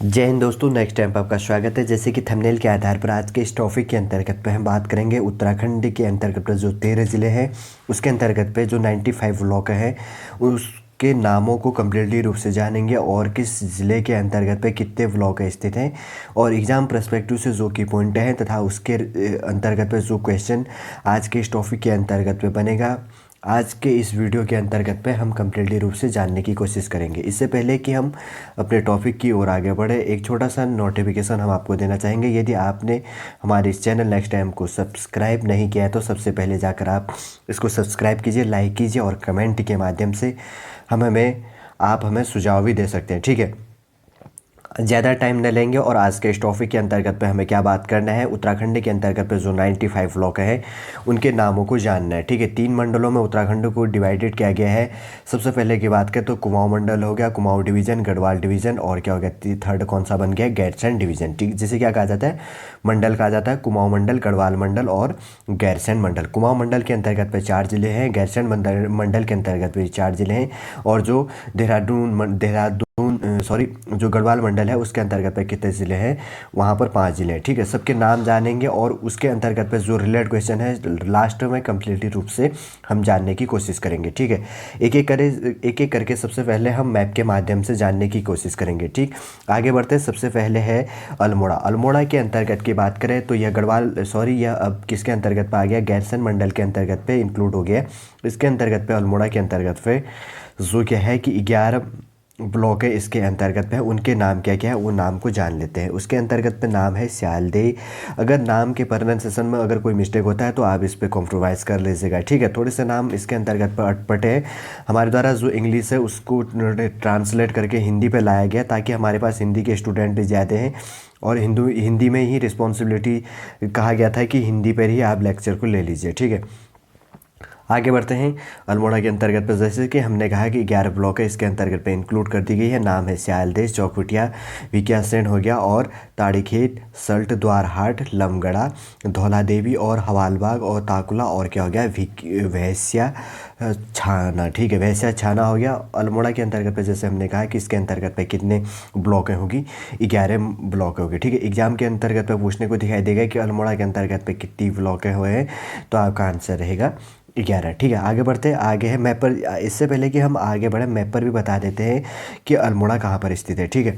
जय हिंद दोस्तों, next time पर आपका स्वागत है। जैसे कि थंबनेल के आधार पर आज के इस टॉपिक के अंतर्गत पे हम बात करेंगे उत्तराखंड के अंतर्गत पर जो 13 ज़िले हैं उसके अंतर्गत पे जो 95 ब्लॉक हैं उसके नामों को कम्प्लीटली रूप से जानेंगे और किस ज़िले के अंतर्गत पे कितने ब्लॉक स्थित हैं और एग्ज़ाम पर्सपेक्टिव से जो की पॉइंट हैं तथा उसके अंतर्गत पे जो क्वेश्चन आज के इस टॉपिक के अंतर्गत पे बनेगा, आज के इस वीडियो के अंतर्गत पे हम कम्प्लीटली रूप से जानने की कोशिश करेंगे। इससे पहले कि हम अपने टॉपिक की ओर आगे बढ़े, एक छोटा सा नोटिफिकेशन हम आपको देना चाहेंगे। यदि आपने हमारे इस चैनल नेक्स्ट टाइम को सब्सक्राइब नहीं किया है तो सबसे पहले जाकर आप इसको सब्सक्राइब कीजिए, लाइक कीजिए और कमेंट के माध्यम से आप हमें सुझाव भी दे सकते हैं। ठीक है, ज़्यादा टाइम न लेंगे और आज के इस टॉपिक के अंतर्गत पे हमें क्या बात करना है, उत्तराखंड के अंतर्गत पे जो 95 ब्लॉक है उनके नामों को जानना है। ठीक है, 3 मंडलों में उत्तराखंड को डिवाइडेड किया गया है। सबसे पहले की बात करें तो कुमाऊं मंडल हो गया, कुमाऊं डिवीज़न, गढ़वाल डिवीज़न और क्या हो गया थर्ड कौन सा बन गया, गैरसैंण डिवीज़न। ठीक, जिसे क्या कहा जाता है, मंडल कहा जाता है, कुमाऊं मंडल, गढ़वाल मंडल और गैरसैंण मंडल। कुमाऊं मंडल के अंतर्गत पे 4 जिले हैं, गैरसैंण मंडल के अंतर्गत पे 4 जिले हैं और जो जो गढ़वाल मंडल है उसके अंतर्गत पे कितने ज़िले हैं, वहाँ पर 5 ज़िले हैं। ठीक है, सबके नाम जानेंगे और उसके अंतर्गत पे जो रिलेटेड क्वेश्चन है लास्ट में कम्प्लीटली रूप से हम जानने की कोशिश करेंगे। ठीक है, एक एक करके सबसे पहले हम मैप के माध्यम से जानने की कोशिश करेंगे। ठीक, आगे बढ़ते हैं। सबसे पहले है अल्मोड़ा। अल्मोड़ा के अंतर्गत की बात करें तो यह अब किसके अंतर्गत पे आ गया, गैरसैंण मंडल के अंतर्गत पे इंक्लूड हो गया। इसके अंतर्गत पे अल्मोड़ा के अंतर्गत पे जो क्या है कि 11 ब्लॉक है इसके अंतर्गत पे, उनके नाम क्या क्या है वो नाम को जान लेते हैं। उसके अंतर्गत पे नाम है स्यालदे। अगर नाम के प्रोनाउंसिएशन में अगर कोई मिस्टेक होता है तो आप इस पे कॉम्प्रोमाइज़ कर लीजिएगा। ठीक है, थोड़े से नाम इसके अंतर्गत पर अटपटे हैं। हमारे द्वारा जो इंग्लिश है उसको ट्रांसलेट करके हिंदी पे लाया गया ताकि हमारे पास हिंदी के स्टूडेंट ज़्यादा हैं और हिंदी में ही रिस्पॉन्सिबिलिटी कहा गया था कि हिंदी पर ही आप लेक्चर को ले लीजिए। ठीक है, आगे बढ़ते हैं। अल्मोड़ा के अंतर्गत पर जैसे कि हमने कहा कि 11 ब्लॉक है इसके अंतर्गत पे इंक्लूड कर दी गई है। नाम है स्यालदेश, चौखुटिया, विक्यासेन हो गया और ताड़ीखेत, सल्ट, द्वारहाट, लमगड़ा, धौला देवी और हवालबाग और ताकुला और क्या हो गया वैश्या छाना। ठीक है, वैश्या छाना हो गया। अल्मोड़ा के अंतर्गत पे जैसे हमने कहा कि इसके अंतर्गत पे कितने ब्लॉक होगी, 11 ब्लॉक होगी। ठीक है, एग्जाम के अंतर्गत पे पूछने को दिखाई देगा कि अल्मोड़ा के अंतर्गत पे कितनी ब्लॉक हुए हैं, तो आपका आंसर रहेगा 11। ठीक है, आगे बढ़ते हैं। आगे है मैप पर। इससे पहले कि हम आगे बढ़े मैप पर भी बता देते हैं कि अल्मोड़ा कहाँ पर स्थित है। ठीक है,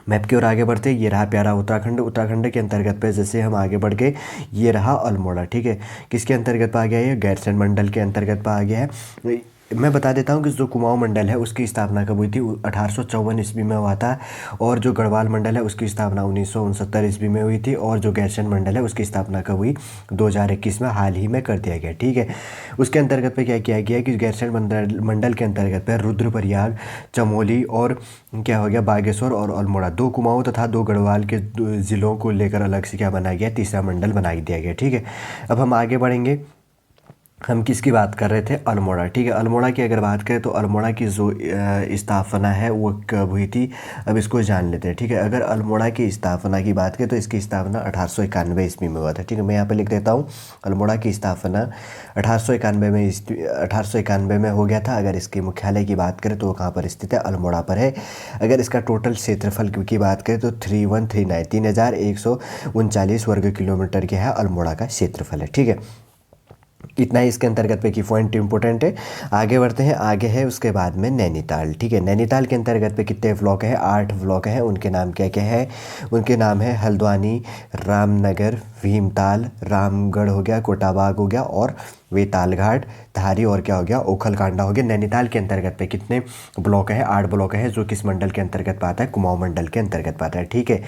मैप की ओर आगे बढ़ते हैं। ये रहा प्यारा उत्तराखंड। उत्तराखंड के अंतर्गत पे जैसे हम आगे बढ़ गए, ये रहा अल्मोड़ा। ठीक है, किसके अंतर्गत आ गया है, गैरसैंण मंडल के अंतर्गत आ गया है। मैं बता देता हूँ कि जो कुमाऊं मंडल है उसकी स्थापना कब हुई थी, 1854 ईस्वी में हुआ था और जो गढ़वाल मंडल है उसकी स्थापना 1969 ईस्वी में हुई थी और जो गैरसैंण मंडल है उसकी स्थापना कब हुई, 2021 में हाल ही में कर दिया गया। ठीक है, उसके अंतर्गत पे क्या किया गया कि गैरसैंण मंडल के अंतर्गत पे रुद्रप्रयाग, चमोली और क्या हो गया बागेश्वर और अल्मोड़ा, 2 कुमाऊं तथा 2 गढ़वाल के ज़िलों को लेकर अलग से क्या बनाया गया, तीसरा मंडल बना दिया गया। ठीक है, अब हम आगे बढ़ेंगे। हम किसकी बात कर रहे थे, अल्मोड़ा। ठीक है, अल्मोड़ा की अगर बात करें तो अल्मोड़ा की जो स्थापना है वो कब हुई थी, अब इसको जान लेते हैं। ठीक है, अगर अल्मोड़ा की स्थापना की बात करें तो इसकी स्थापना 1891 ईस्वी में हुआ था। ठीक है, मैं यहाँ पे लिख देता हूँ, अल्मोड़ा की स्थापना 1891 में हो गया था। अगर इसके मुख्यालय की बात करें तो वो कहाँ पर स्थित है, अल्मोड़ा पर है। अगर इसका टोटल क्षेत्रफल की बात करें तो 3139 वर्ग किलोमीटर के है अल्मोड़ा का क्षेत्रफल है। ठीक है, इतना ही इसके अंतर्गत पे की पॉइंट इंपॉर्टेंट है। आगे बढ़ते हैं। आगे है उसके बाद में नैनीताल। ठीक है, नैनीताल के अंतर्गत पे कितने ब्लॉक है, 8 ब्लॉक हैं। उनके नाम क्या क्या है, उनके नाम है हल्द्वानी, रामनगर, भीमताल, रामगढ़ हो गया, कोटाबाग हो गया और वेतालघाट, धारी और क्या हो गया ओखलकांडा हो गया। नैनीताल के अंतर्गत पे कितने ब्लॉक है, 8 ब्लॉक है, जो किस मंडल के अंतर्गत पाता है, कुमाऊं मंडल के अंतर्गत पाता है। ठीक है,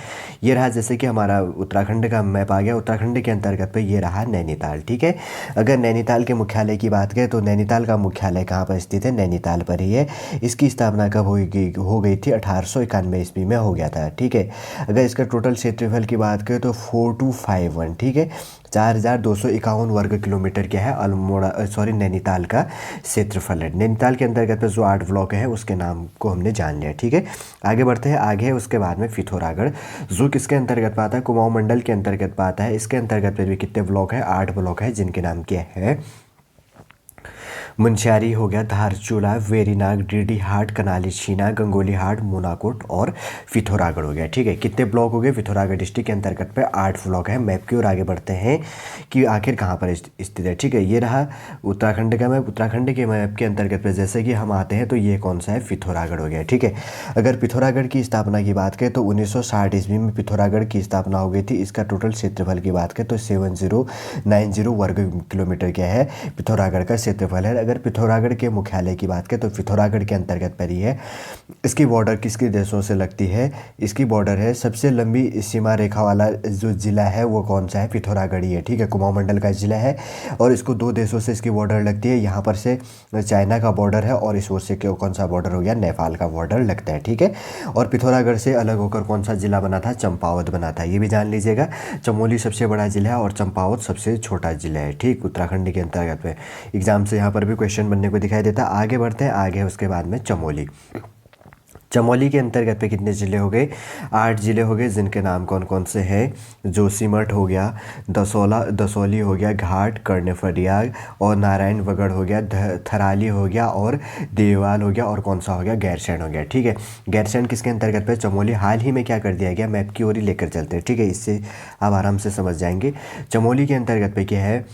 ये रहा जैसे कि हमारा उत्तराखंड का मैप आ गया। उत्तराखंड के अंतर्गत पे ये रहा नैनीताल। ठीक है, अगर नैनीताल के मुख्यालय की बात करें तो नैनीताल का मुख्यालय कहाँ पर स्थित है, नैनीताल पर ही है। इसकी स्थापना कब हो गई थी, 1891 ईस्वी में हो गया था। ठीक है, अगर इसका टोटल क्षेत्रफल की बात करें तो 4251। ठीक है, 4251 वर्ग किलोमीटर क्या है नैनीताल का क्षेत्रफल है। नैनीताल के अंतर्गत पे जो 8 ब्लॉक है उसके नाम को हमने जान लिया। ठीक है, आगे बढ़ते हैं। आगे है उसके बाद में पिथौरागढ़, जो किसके अंतर्गत पाता है, कुमाऊं मंडल के अंतर्गत पाता है। इसके अंतर्गत पे भी कितने ब्लॉक है, 8 ब्लॉक है, जिनके नाम क्या है, मुनस्यारी हो गया, धारचूला, वेरीनाग, डीडी हाट, कनाली छीना, गंगोली हाट, मूनाकोट और पिथौरागढ़ हो गया। ठीक है, कितने ब्लॉक हो गए? पिथौरागढ़ डिस्ट्रिक्ट के अंतर्गत पे 8 ब्लॉक है। मैप की ओर आगे बढ़ते हैं कि आखिर कहाँ पर स्थित है। ठीक है, ये रहा उत्तराखंड का मैप। उत्तराखंड के मैप के अंतर्गत पे जैसे कि हम आते हैं तो ये कौन सा है? पिथौरागढ़ हो गया। ठीक है, अगर पिथौरागढ़ की स्थापना की बात करें तो 1960 ईस्वी में पिथौरागढ़ की स्थापना हो गई थी। इसका टोटल क्षेत्रफल की बात करें तो 7090 वर्ग किलोमीटर क्या है? पिथौरागढ़ का क्षेत्रफल है। अगर पिथौरागढ़ के मुख्यालय की बात करें तो पिथौरागढ़ के अंतर्गत पर ही है। इसकी बॉर्डर किसके देशों से लगती है? इसकी बॉर्डर है, सबसे लंबी सीमा रेखा वाला जो ज़िला है वो कौन सा है? पिथौरागढ़ ही है। ठीक है, कुमाऊं मंडल का ज़िला है और इसको 2 देशों से इसकी बॉर्डर लगती है। यहाँ पर से चाइना का बॉर्डर है और इस ओर से कौन सा बॉर्डर हो गया? नेपाल का बॉर्डर लगता है। ठीक है, और पिथौरागढ़ से अलग होकर कौन सा ज़िला बना था? चंपावत बना था। ये भी जान लीजिएगा, चमोली सबसे बड़ा ज़िला है और चंपावत सबसे छोटा ज़िला है। ठीक, उत्तराखंड के अंतर्गत में एग्जाम से यहाँ पर भी क्वेश्चन बनने को दिखाई देता है। आगे बढ़ते हैं, आगे है उसके बाद में चमोली। चमोली के अंतर्गत पे कितने ज़िले हो गए? 8 ज़िले हो गए, जिनके नाम कौन कौन से हैं? जोशीमठ हो गया, दसौली हो गया, घाट, कर्णफरियाग और नारायणवगढ़ हो गया, थराली हो गया और देवाल हो गया और कौन सा हो गया? गैरसैंण हो गया। ठीक है, गैरसैंण किसके अंतर्गत पे? चमोली। हाल ही में क्या कर दिया गया? मैप की ओर ही लेकर चलते हैं। ठीक है, इससे आप आराम से समझ जाएंगे। चमोली के अंतर्गत पे क्या है?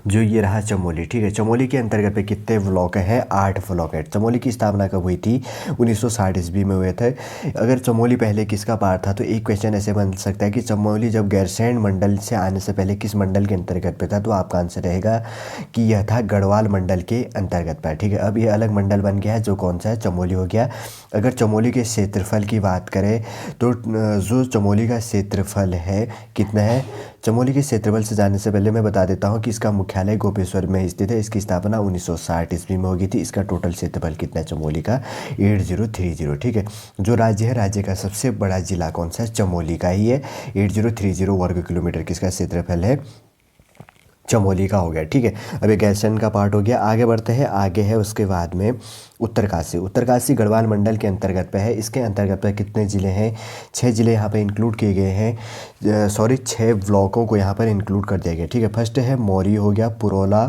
जो ये रहा चमोली। ठीक है, चमोली के अंतर्गत पे कितने ब्लॉक हैं? 8 ब्लॉक है। चमोली की स्थापना कब हुई थी? 1960 ईस्वी में हुए थे। अगर चमोली पहले किसका पार्ट था तो एक क्वेश्चन ऐसे बन सकता है कि चमोली जब गैरसैंण मंडल से आने से पहले किस मंडल के अंतर्गत पे था? तो आपका आंसर रहेगा कि यह था गढ़वाल मंडल के अंतर्गत पर। ठीक है, अब ये अलग मंडल बन गया है, जो कौन सा है? चमोली हो गया। अगर चमोली के क्षेत्रफल की बात करें तो जो चमोली का क्षेत्रफल है कितना है? चमोली के क्षेत्रफल से जाने से पहले मैं बता देता हूँ कि इसका मुख्यालय गोपेश्वर में स्थित है। इसकी स्थापना 1960 ईस्वी में होगी थी। इसका टोटल क्षेत्रफल कितना है चमोली का? 8030। ठीक है, जो राज्य है, राज्य का सबसे बड़ा जिला कौन सा है? चमोली का ही है। 8030 वर्ग किलोमीटर किसका क्षेत्रफल है? चमोली का हो गया। ठीक है, अब ये गैरसैंण का पार्ट हो गया। आगे बढ़ते हैं, आगे है उसके बाद में उत्तरकाशी। उत्तरकाशी गढ़वाल मंडल के अंतर्गत पे है। इसके अंतर्गत पे कितने ज़िले हैं? 6 ज़िले यहाँ पे इंक्लूड किए गए हैं। 6 ब्लॉकों को यहाँ पर इंक्लूड कर दिया गया। ठीक है, फर्स्ट है मौरी हो गया, पुरोला,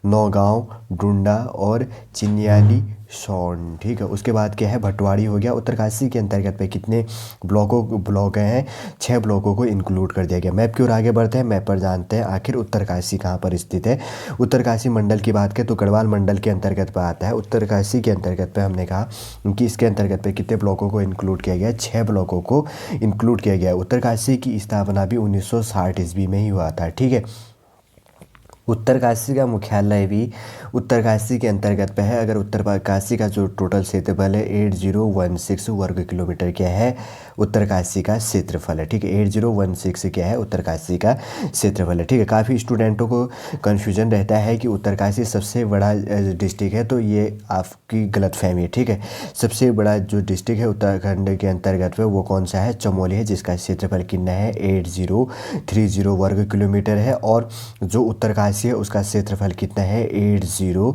नौगांव, डुंडा और चिन्याली सौंड। ठीक है, उसके बाद क्या है? भटवाड़ी हो गया। उत्तरकाशी के अंतर्गत पे कितने ब्लॉक हैं? 6 ब्लॉकों को इंक्लूड कर दिया गया। मैप की ओर आगे बढ़ते हैं, मैप पर जानते हैं आखिर उत्तरकाशी कहाँ पर स्थित है। उत्तरकाशी मंडल की बात करें तो गढ़वाल मंडल के अंतर्गत पर आता है। उत्तरकाशी के अंतर्गत पे हमने कहा कि इसके अंतर्गत पे कितने ब्लॉकों को इंक्लूड किया गया? 6 ब्लॉकों को इंक्लूड किया गया। उत्तरकाशी की स्थापना भी 1960 ईस्वी में ही हुआ था। ठीक है, उत्तरकाशी का मुख्यालय भी उत्तरकाशी के अंतर्गत पे है। अगर उत्तरकाशी का जो टोटल क्षेत्रफल है 8016 वर्ग किलोमीटर क्या है? उत्तरकाशी का क्षेत्रफल है। ठीक है, 8016 क्या है? उत्तरकाशी का क्षेत्रफल है। ठीक है, काफ़ी स्टूडेंटों को कन्फ्यूजन रहता है कि उत्तरकाशी सबसे बड़ा डिस्ट्रिक्ट है, तो ये आपकी गलतफहमी है। ठीक है, सबसे बड़ा जो डिस्ट्रिक्ट है उत्तराखंड के अंतर्गत में वो कौन सा है? चमोली है, जिसका क्षेत्रफल कितना है? 8030 वर्ग किलोमीटर है। और जो उत्तरकाशी है उसका क्षेत्रफल कितना है? 8016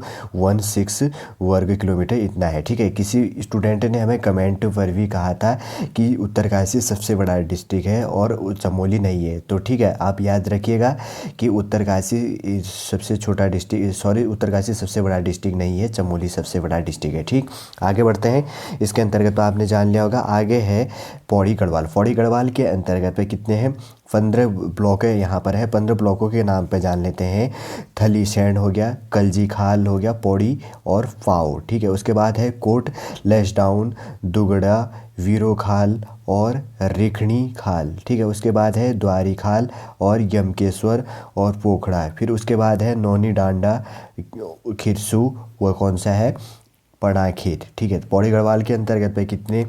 वर्ग किलोमीटर इतना है। ठीक है, किसी स्टूडेंट ने हमें कमेंट पर भी कहा था कि उत्तरकाशी सबसे बड़ा डिस्ट्रिक्ट है और चमोली नहीं है। तो ठीक है, आप याद रखिएगा कि उत्तरकाशी सबसे छोटा डिस्ट्रिक्ट, सॉरी, उत्तरकाशी सबसे बड़ा डिस्ट्रिक्ट नहीं है, चमोली सबसे बड़ा डिस्ट्रिक्ट है। ठीक, आगे बढ़ते हैं। इसके अंतर्गत तो आपने जान लिया होगा। आगे है पौड़ी गढ़वाल। पौड़ी गढ़वाल के अंतर्गत पे कितने हैं? 15 ब्लॉक है यहाँ पर है। 15 ब्लॉकों के नाम पे जान लेते हैं। थलीसैंण हो गया, कलजी खाल हो गया, पौड़ी और फाओ। ठीक है, उसके बाद है कोट, लेसडाउन, दुगड़ा, वीरो खाल और रेखणी खाल। ठीक है, उसके बाद है द्वारी खाल और यमकेश्वर और पोखड़ा। फिर उसके बाद है नौनी डांडा, खिरसू, वह कौन सा है? पड़ाखेत। ठीक है, पौड़ी गढ़वाल के अंतर्गत पे कितने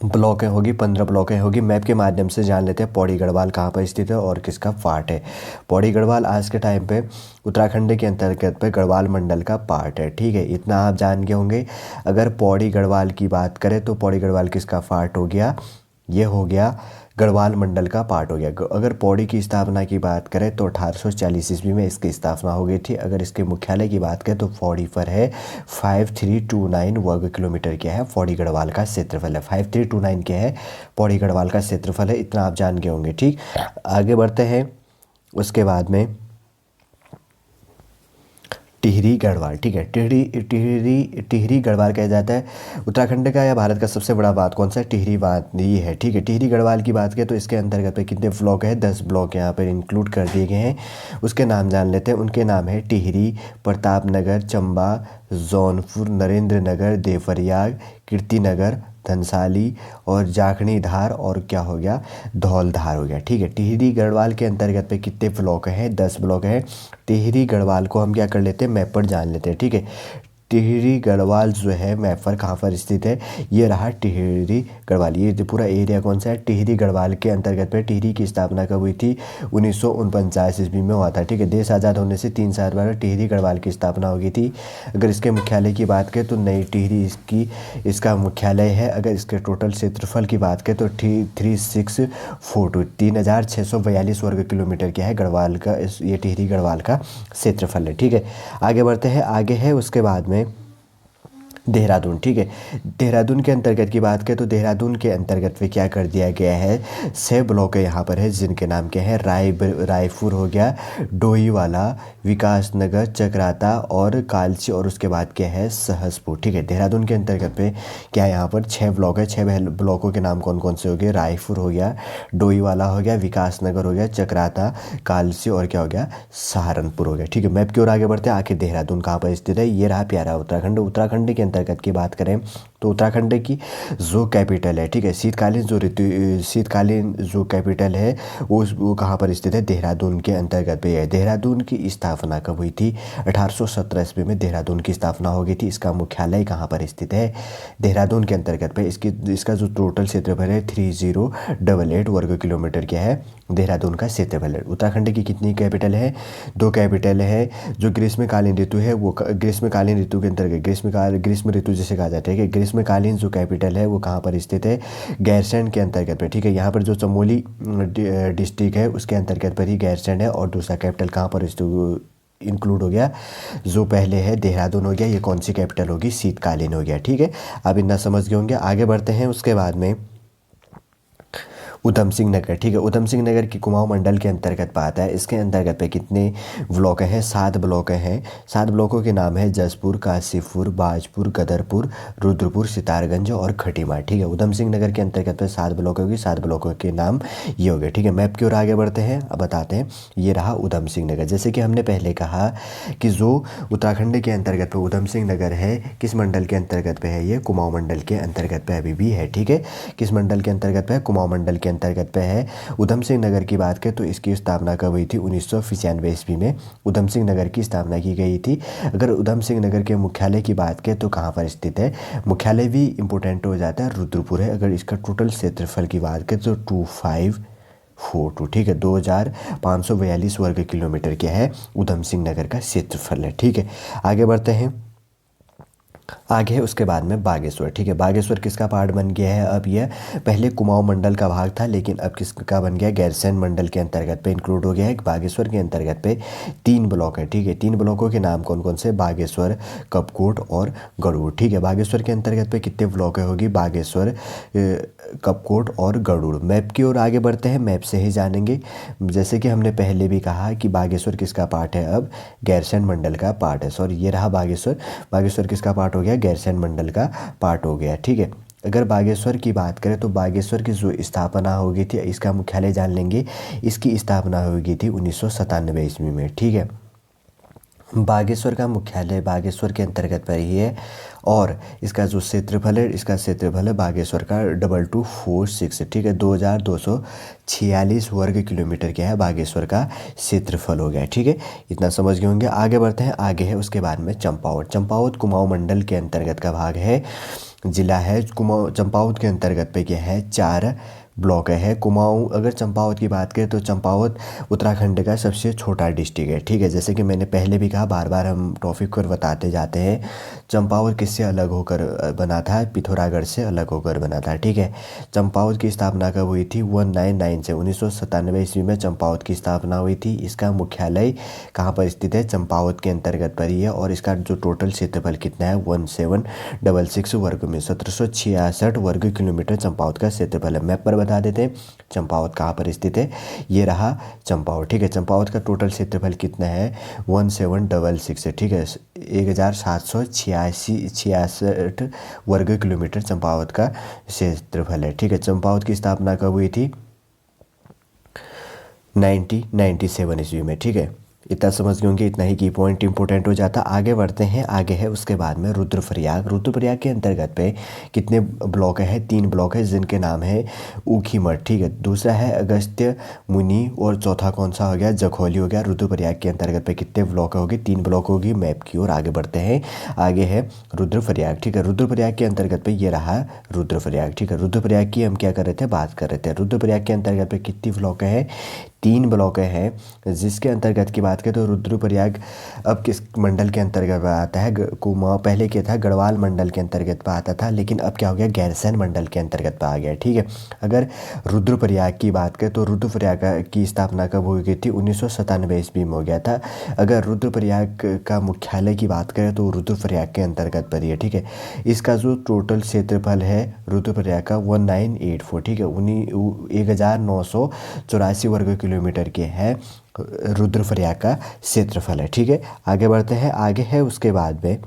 ब्लॉकें होगी? 15 ब्लॉकें होगी। मैप के माध्यम से जान लेते हैं पौड़ी गढ़वाल कहाँ पर स्थित है और किसका पार्ट है। पौड़ी गढ़वाल आज के टाइम पे उत्तराखंड के अंतर्गत पे गढ़वाल मंडल का पार्ट है। ठीक है, इतना आप जान गए होंगे। अगर पौड़ी गढ़वाल की बात करें तो पौड़ी गढ़वाल किसका पार्ट हो गया? ये हो गया गढ़वाल मंडल का पार्ट हो गया। अगर पौड़ी की स्थापना की बात करें तो 1840 ईस्वी में इसकी स्थापना हो गई थी। अगर इसके मुख्यालय की बात करें तो पौड़ी पर है। 5329 वर्ग किलोमीटर क्या है? पौड़ी गढ़वाल का क्षेत्रफल है। 5329 क्या है? पौड़ी गढ़वाल का क्षेत्रफल है। इतना आप जान गए होंगे। ठीक, आगे बढ़ते हैं। उसके बाद में टिहरी गढ़वाल, ठीक है। टिहरी टिहरी टिहरी गढ़वाल कहा जाता है। उत्तराखंड का या भारत का सबसे बड़ा बांध कौन सा है? टिहरी बांध ये है, ठीक है। टिहरी गढ़वाल की बात करें तो इसके अंतर्गत पे कितने ब्लॉक है? 10 ब्लॉक यहाँ पर इंक्लूड कर दिए गए हैं। उसके नाम जान लेते हैं। उनके नाम है टिहरी, प्रतापनगर, चंबा, जौनपुर, नरेंद्र नगर, देवप्रयाग, कीर्तिनगर, धनसाली और जाखणी धार और क्या हो गया? धौलधार हो गया, ठीक है। टिहरी गढ़वाल के अंतर्गत पे कितने ब्लॉक हैं? 10 ब्लॉक हैं। टिहरी गढ़वाल को हम क्या कर लेते हैं? मैप पर जान लेते हैं, ठीक है। टिहरी गढ़वाल जो है मैप पर कहाँ पर स्थित है? ये रहा टिहरी गढ़वाल। ये जो पूरा एरिया कौन सा है? टिहरी गढ़वाल के अंतर्गत पे। टिहरी की स्थापना कब हुई थी? 1949 ईस्वी में हुआ था, ठीक है। देश आज़ाद होने से 3 साल बाद टिहरी गढ़वाल की स्थापना हो गई थी। अगर इसके मुख्यालय की बात करें तो नई टिहरी इसका मुख्यालय है। अगर इसके टोटल क्षेत्रफल की बात करें तो 3642 3642 वर्ग किलोमीटर क्या है? गढ़वाल का ये टिहरी गढ़वाल का क्षेत्रफल है, ठीक है। आगे बढ़ते हैं। आगे है उसके बाद में देहरादून, ठीक है। देहरादून के अंतर्गत की बात करें तो देहरादून के अंतर्गत में क्या कर दिया गया है? 6 ब्लॉक है यहाँ पर है, जिनके नाम क्या है? रायपुर हो गया, डोईवाला, विकास नगर, चक्राता और कालची और उसके बाद क्या है? सहसपुर, ठीक है। देहरादून के अंतर्गत पे क्या है? यहाँ पर 6 ब्लॉक है। 6 ब्लॉकों के नाम कौन कौन से हो गए? रायपुर हो गया, डोईवाला हो गया, विकास नगर हो गया, चक्राता, कालची और क्या हो गया? सहारनपुर हो गया, ठीक है। मैप की ओर आगे बढ़ते हैं। आखिर देहरादून कहाँ पर स्थित है? ये रहा प्यारा उत्तराखंड। उत्तराखंड के अंतर्गत की बात करें तो उत्तराखंड की जो कैपिटल है, ठीक है, शीतकालीन जो कैपिटल है वो कहाँ पर स्थित है? देहरादून के अंतर्गत पे है। देहरादून की स्थापना कब हुई थी? 1817 ईस्वी में देहरादून की स्थापना हो गई थी। इसका मुख्यालय कहाँ पर स्थित है? देहरादून के अंतर्गत पे। इसका जो टोटल क्षेत्रफल है 3088 वर्ग किलोमीटर क्या है? देहरादून का क्षेत्रफल है। उत्तराखंड की कितनी कैपिटल है? 2 कैपिटल है। जो ग्रीष्मकालीन ऋतु है वो ग्रीष्मकालीन ऋतु के अंतर्गत ग्रीष्म ऋतु जिसे कहा जाता है कि ग्रीष्मकालीन जो कैपिटल है वो कहाँ पर स्थित है? गैरसैंण के अंतर्गत पे, ठीक है। यहाँ पर जो चमोली डिस्ट्रिक्ट है उसके अंतर्गत पर ही गैरसैंण है। और दूसरा कैपिटल कहाँ पर इंक्लूड हो गया? जो पहले है देहरादून हो गया। ये कौन सी कैपिटल होगी? शीतकालीन हो गया, ठीक है। अब इतना समझ गए होंगे। आगे बढ़ते हैं। उसके बाद में ऊधम सिंह नगर, ठीक है। ऊधम सिंह नगर की कुमाऊं मंडल के अंतर्गत आता है। इसके अंतर्गत पे कितने ब्लॉक हैं? 7 ब्लॉक हैं। 7 ब्लॉकों के नाम है जसपुर, काशीपुर, बाजपुर, गदरपुर, रुद्रपुर, सितारगंज और खटीमा, ठीक है। ऊधम सिंह नगर के अंतर्गत पे 7 ब्लॉक होगी। 7 ब्लॉकों के नाम ये हो गए, ठीक है। मैप की ओर आगे बढ़ते हैं। अब बताते हैं। ये रहा ऊधम सिंह नगर। जैसे कि हमने पहले कहा कि जो उत्तराखंड के अंतर्गत पे ऊधम सिंह नगर है, किस मंडल के अंतर्गत पे है? ये कुमाऊं मंडल के अंतर्गत पे अभी भी है, ठीक है। किस मंडल के अंतर्गत पे है? कुमाऊं मंडल के अंतर्गत पे है। ऊधम सिंह नगर की बात करें तो इसकी स्थापना कब हुई थी? 1995 ईस्वी में ऊधम सिंह नगर की स्थापना की गई थी। अगर ऊधम सिंह नगर के मुख्यालय की बात करें तो कहाँ पर स्थित है? मुख्यालय भी इंपॉर्टेंट हो जाता है, रुद्रपुर है। अगर इसका टोटल क्षेत्रफल की बात करें तो 2542, ठीक है, 2542 वर्ग किलोमीटर क्या है? ऊधम सिंह नगर का क्षेत्रफल है, ठीक है। आगे बढ़ते हैं। आगे है उसके बाद में बागेश्वर, ठीक है। बागेश्वर किसका पार्ट बन गया है? अब यह पहले कुमाऊं मंडल का भाग था, लेकिन अब किसका बन गया? गैरसैंण मंडल के अंतर्गत पे इंक्लूड हो गया है। बागेश्वर के अंतर्गत पे 3 ब्लॉक है, ठीक है। 3 ब्लॉकों के नाम कौन कौन से? बागेश्वर, कपकोट और गरुड़, ठीक है। बागेश्वर के अंतर्गत पे कितने ब्लॉक होगी? बागेश्वर, कपकोट और गरुड़। मैप की ओर आगे बढ़ते हैं। मैप से ही जानेंगे। जैसे कि हमने पहले भी कहा कि बागेश्वर किसका पार्ट है? अब गैरसैंण मंडल का पार्ट है। सॉरी, ये रहा बागेश्वर। बागेश्वर किसका पार्ट हो गया? गैरसैंण मंडल का पार्ट हो गया, ठीक है। अगर बागेश्वर की बात करें तो बागेश्वर की जो स्थापना हो गई थी, इसका मुख्यालय जान लेंगे। इसकी स्थापना हो गई थी 1997 ईस्वी में, ठीक है। बागेश्वर का मुख्यालय बागेश्वर के अंतर्गत पर ही है। और इसका जो क्षेत्रफल है, इसका क्षेत्रफल है बागेश्वर का 2246, ठीक है। 2246 वर्ग किलोमीटर क्या है? बागेश्वर का क्षेत्रफल हो गया, ठीक है। इतना समझ गए होंगे। आगे बढ़ते हैं। आगे है उसके बाद में चंपावत। चंपावत कुमाऊं मंडल के अंतर्गत का भाग है, जिला है। चंपावत के अंतर्गत पे क्या है? 4 ब्लॉक है। कुमाऊं, अगर चंपावत की बात करें तो चंपावत उत्तराखंड का सबसे छोटा डिस्ट्रिक्ट है, ठीक है। जैसे कि मैंने पहले भी कहा, बार बार हम टॉपिक पर बताते जाते हैं। चंपावत किससे अलग होकर बना था? पिथौरागढ़ से अलग होकर बना था, ठीक है। चंपावत की स्थापना कब हुई थी? 1999 से 1997 ईस्वी में चंपावत की स्थापना हुई थी। इसका मुख्यालय कहाँ पर स्थित है? चंपावत के अंतर्गत पर ही है। और इसका जो टोटल क्षेत्रफल कितना है? 1766 वर्ग में 1766 वर्ग किलोमीटर चंपावत का क्षेत्रफल है। मैप पर बता देते हैं चंपावत कहाँ पर स्थित है। ये रहा चंपावत, ठीक है। चंपावत का टोटल क्षेत्रफल कितना है 1766 है, ठीक है। 1766 वर्ग किलोमीटर चंपावत का क्षेत्रफल है, ठीक है। चंपावत की स्थापना कब हुई थी 1997 ईस्वी में, ठीक है। इतना समझ गए होंगे, इतना ही की पॉइंट इंपॉर्टेंट हो जाता। आगे बढ़ते हैं, आगे है उसके बाद में रुद्रप्रयाग। रुद्रप्रयाग के अंतर्गत पे कितने ब्लॉक है 3 ब्लॉक है जिनके नाम है ऊखीमठ, ठीक है। दूसरा है अगस्त्य मुनि और चौथा कौन सा हो गया जखौली हो गया। रुद्रप्रयाग के अंतर्गत पे कितने ब्लॉक होगी 3 ब्लॉक होगी। मैप की ओर आगे बढ़ते हैं, आगे है रुद्रप्रयाग, ठीक है। रुद्रप्रयाग के अंतर्गत पे ये रहा रुद्रप्रयाग, ठीक है। रुद्रप्रयाग की हम क्या कर रहे थे बात कर रहे थे। रुद्रप्रयाग के अंतर्गत पे कितनी ब्लॉक है 3 ब्लॉक हैं, जिसके अंतर्गत की बात करें तो रुद्रप्रयाग अब किस मंडल के अंतर्गत आता है कुमाऊं। पहले क्या था गढ़वाल मंडल के अंतर्गत पर आता था, लेकिन अब क्या हो गया गैरसैंण मंडल के अंतर्गत पर आ गया, ठीक है। अगर रुद्रप्रयाग की बात करें तो रुद्रप्रयाग की स्थापना कब हो गई थी 1997 ईस्वी में हो गया था। अगर रुद्रप्रयाग का मुख्यालय की बात करें तो रुद्रप्रयाग के अंतर्गत पर ही है, ठीक है। इसका जो टोटल क्षेत्रफल है रुद्रप्रयाग का 1984, ठीक है। 1984 वर्ग किलोमीटर के है रुद्रप्रयाग का क्षेत्रफल है, ठीक है। आगे बढ़ते हैं, आगे है उसके बाद में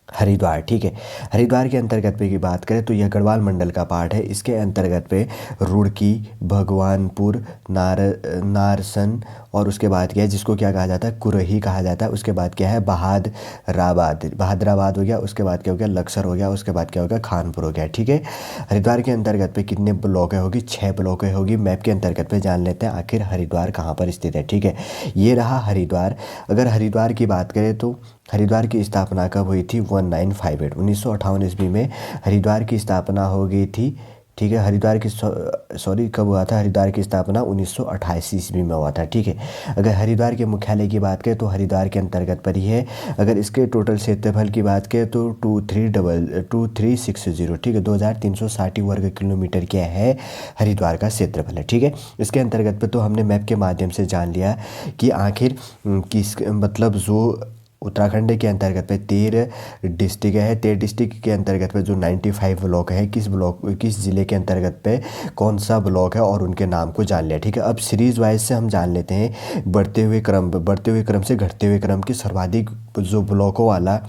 हरिद्वार, ठीक है। हरिद्वार के अंतर्गत पे की बात करें तो यह गढ़वाल मंडल का पार्ट है। इसके अंतर्गत पे रुड़की, भगवानपुर, नारसन और उसके बाद क्या है जिसको क्या कहा जाता है कुरही कहा जाता है। उसके बाद क्या है बहादराबाद हो गया। उसके बाद क्या हो गया लक्सर हो गया। उसके बाद क्या हो गया खानपुर हो गया, ठीक है। हरिद्वार के अंतर्गत पे कितने ब्लॉक होगी 6 ब्लॉक होगी। मैप के अंतर्गत पे जान लेते हैं आखिर हरिद्वार कहाँ पर स्थित है, ठीक है। ये रहा हरिद्वार। अगर हरिद्वार की बात करें तो हरिद्वार की स्थापना कब हुई थी 1958 ईस्वी में हरिद्वार की स्थापना हो गई थी, ठीक है। हरिद्वार की सॉरी कब हुआ था हरिद्वार की स्थापना 1928 ईस्वी में हुआ था, ठीक है। अगर हरिद्वार के मुख्यालय की बात करें तो हरिद्वार के अंतर्गत पर ही है। अगर इसके टोटल क्षेत्रफल की बात करें तो 2360, ठीक है। 2360 वर्ग किलोमीटर क्या है हरिद्वार का क्षेत्रफल है, ठीक है। इसके अंतर्गत पर तो हमने मैप के माध्यम से जान लिया कि आखिर किस मतलब जो उत्तराखंड के अंतर्गत पे 13 डिस्ट्रिक्ट है। 13 डिस्ट्रिक्ट के अंतर्गत पे जो 95 ब्लॉक है किस ज़िले के अंतर्गत पे कौन सा ब्लॉक है और उनके नाम को जान लिया, ठीक है। अब सीरीज़ वाइज से हम जान लेते हैं बढ़ते हुए क्रम से घटते हुए क्रम की सर्वाधिक जो ब्लॉकों वाला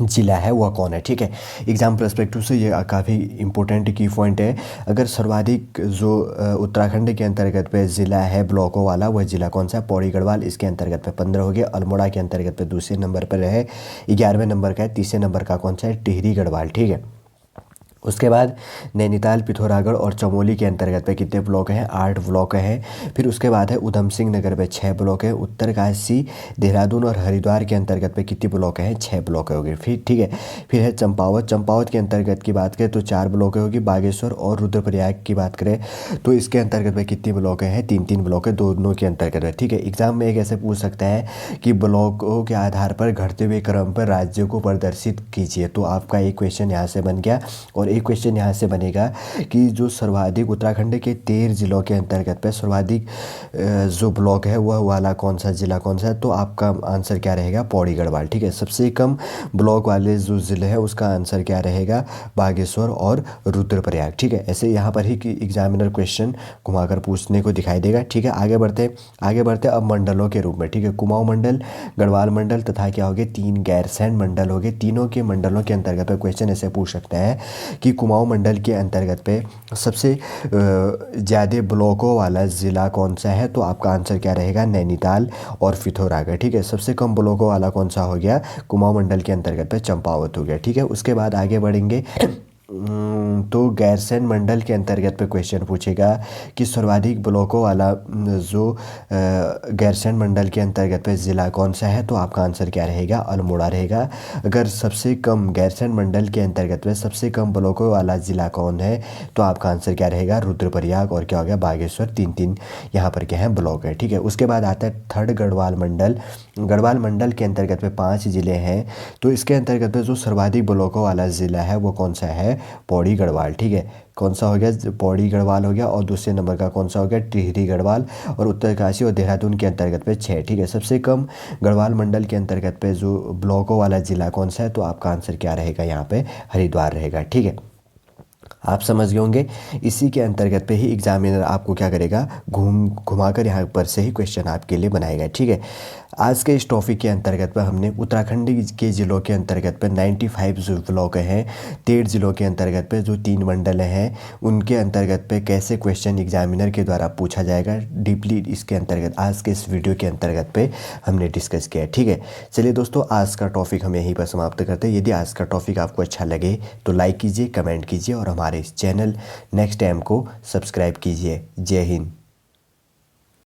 जिला है वह कौन है, ठीक है। एग्जाम पर्सपेक्टिव से ये काफ़ी इंपॉर्टेंट की पॉइंट है। अगर सर्वाधिक जो उत्तराखंड के अंतर्गत पे ज़िला है ब्लॉकों वाला वह ज़िला कौन सा है पौड़ी गढ़वाल। इसके अंतर्गत पे 15 हो गया। अल्मोड़ा के अंतर्गत पे दूसरे नंबर पर है, 11वें नंबर का है। तीसरे नंबर का कौन सा है टिहरी गढ़वाल, ठीक है। उसके बाद नैनीताल, पिथौरागढ़ और चमोली के अंतर्गत पे कितने ब्लॉक हैं 8 ब्लॉक हैं। फिर उसके बाद है उधम सिंह नगर पे 6 ब्लॉक है। उत्तरकाशी, देहरादून और हरिद्वार के अंतर्गत पे कितने ब्लॉक हैं 6 ब्लॉक होगी, फिर ठीक है। फिर है चंपावत के अंतर्गत की बात करें तो 4 ब्लॉक होगी। बागेश्वर और रुद्रप्रयाग की बात करें तो इसके अंतर्गत में कितने ब्लॉक हैं 3 ब्लॉक है दोनों के अंतर्गत है, ठीक है। एग्जाम में एक ऐसे पूछ सकता है कि ब्लॉकों के आधार पर घटते हुए क्रम पर राज्यों को प्रदर्शित कीजिए। तो आपका एक क्वेश्चन यहाँ से बन गया। और एक क्वेश्चन यहाँ से बनेगा कि जो सर्वाधिक उत्तराखंड के 13 जिलों के अंतर्गत पे सर्वाधिक जो ब्लॉक है वह वाला कौन सा जिला कौन सा है। तो आपका आंसर क्या रहेगा पौड़ी गढ़वाल, ठीक है। सबसे कम ब्लॉक वाले जो ज़िले हैं उसका आंसर क्या रहेगा बागेश्वर और रुद्रप्रयाग, ठीक है। ऐसे यहाँ पर ही कि एग्जामिनर क्वेश्चन घुमाकर पूछने को दिखाई देगा, ठीक है। आगे बढ़ते अब मंडलों के रूप में, ठीक है। कुमाऊं मंडल, गढ़वाल मंडल तथा क्या हो गए 3 गैरसैंण मंडल हो गए। तीनों के मंडलों के अंतर्गत क्वेश्चन ऐसे पूछ सकता है कि कुमाऊं मंडल के अंतर्गत पे सबसे ज़्यादा ब्लॉकों वाला ज़िला कौन सा है। तो आपका आंसर क्या रहेगा नैनीताल और पिथौरागढ़, ठीक है। सबसे कम ब्लॉकों वाला कौन सा हो गया कुमाऊं मंडल के अंतर्गत पे चंपावत हो गया, ठीक है। उसके बाद आगे बढ़ेंगे तो गैरसैंण मंडल के अंतर्गत पे क्वेश्चन पूछेगा कि सर्वाधिक ब्लॉकों वाला जो गैरसैंण मंडल के अंतर्गत पे ज़िला कौन सा है। तो आपका आंसर क्या रहेगा अल्मोड़ा रहेगा। अगर सबसे कम गैरसैंण मंडल के अंतर्गत में सबसे कम ब्लॉकों वाला ज़िला कौन है तो आपका आंसर क्या रहेगा रुद्रप्रयाग और क्या हो गया बागेश्वर। 3 यहाँ पर क्या है ब्लॉक है, ठीक है। उसके बाद आता है थर्ड गढ़वाल मंडल के अंतर्गत में 5 ज़िले हैं। तो इसके अंतर्गत में जो सर्वाधिक ब्लॉकों वाला ज़िला है वो कौन सा है पौड़ी गढ़वाल, ठीक है। कौन सा हो गया पौड़ी गढ़वाल हो गया। और दूसरे नंबर का कौन सा हो गया टिहरी गढ़वाल। और उत्तरकाशी और देहरादून के अंतर्गत पे 6, ठीक है। सबसे कम गढ़वाल मंडल के अंतर्गत पे जो ब्लॉकों वाला ज़िला कौन सा है तो आपका आंसर क्या रहेगा यहाँ पे हरिद्वार रहेगा, ठीक है। आप समझ गए होंगे। इसी के अंतर्गत पे ही एग्जामिनर आपको क्या करेगा, घुमाकर यहाँ पर से ही क्वेश्चन आपके लिए बनाएगा। ठीक है, आज के इस टॉपिक के अंतर्गत पर हमने उत्तराखंड के ज़िलों के अंतर्गत पर 95 जो ब्लॉक हैं, 13 ज़िलों के अंतर्गत पे जो 3 मंडल हैं, उनके अंतर्गत पे कैसे क्वेश्चन एग्जामिनर के द्वारा पूछा जाएगा, डीपली इसके अंतर्गत आज के इस वीडियो के अंतर्गत पे हमने डिस्कस किया है। ठीक है, चलिए दोस्तों, आज का टॉपिक हम यहीं पर समाप्त करते हैं। यदि आज का टॉपिक आपको अच्छा लगे तो लाइक कीजिए, कमेंट कीजिए और हमारे इस चैनल नेक्स्ट टाइम को सब्सक्राइब कीजिए। जय हिंद।